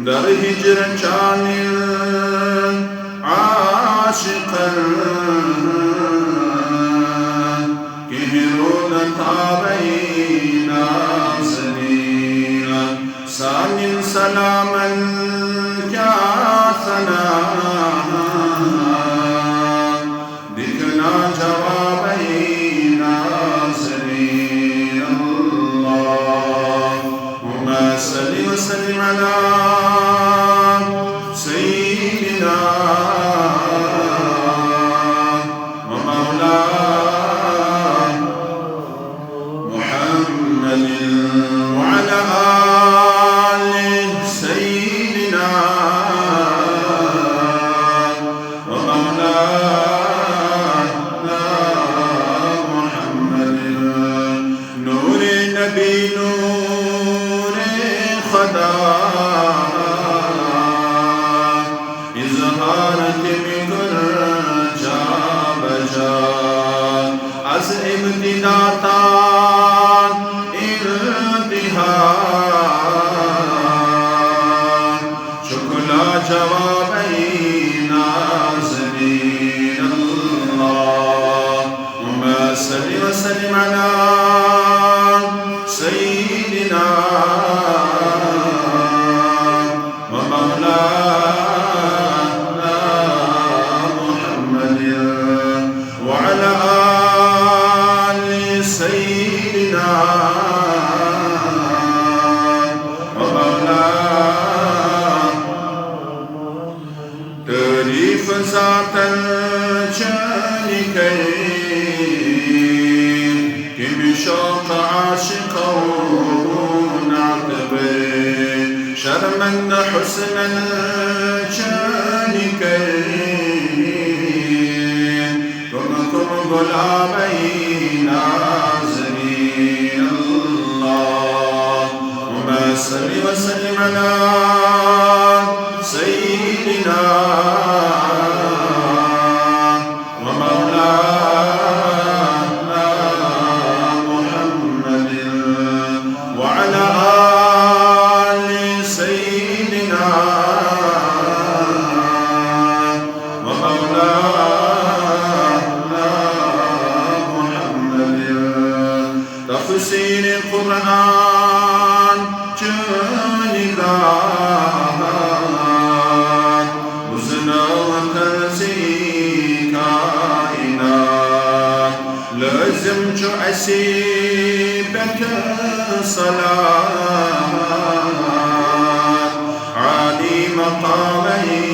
در هجر چانل عاشقا كهرون تابين سنين سان سلاما كاثنا ذكنا جوابين سنين اللهم صل وسلم على سيدنا ومولانا محمد وعلى آل سيدنا ومولانا محمد نور نبي نور خدا إظهارك بكل جاب جاب از ابتدا تا انتها شكلا جوابين نازلين اللهم صل وسلم على سيدنا ومولانا محمد وعلى آل سيدنا ومولانا تعريف ذات الشريكين كم شوق عاشقون عتبين شرما حسنا شانكين كمكم غلامين نازنين اللهم صل وسلم على سيدنا ومولانا محمد وعلى آل سيدنا ومولانا محمد تفسير القرآن جانبان وزنا وتنسي كائنات لازم عسيبك صلاة عالي مقامين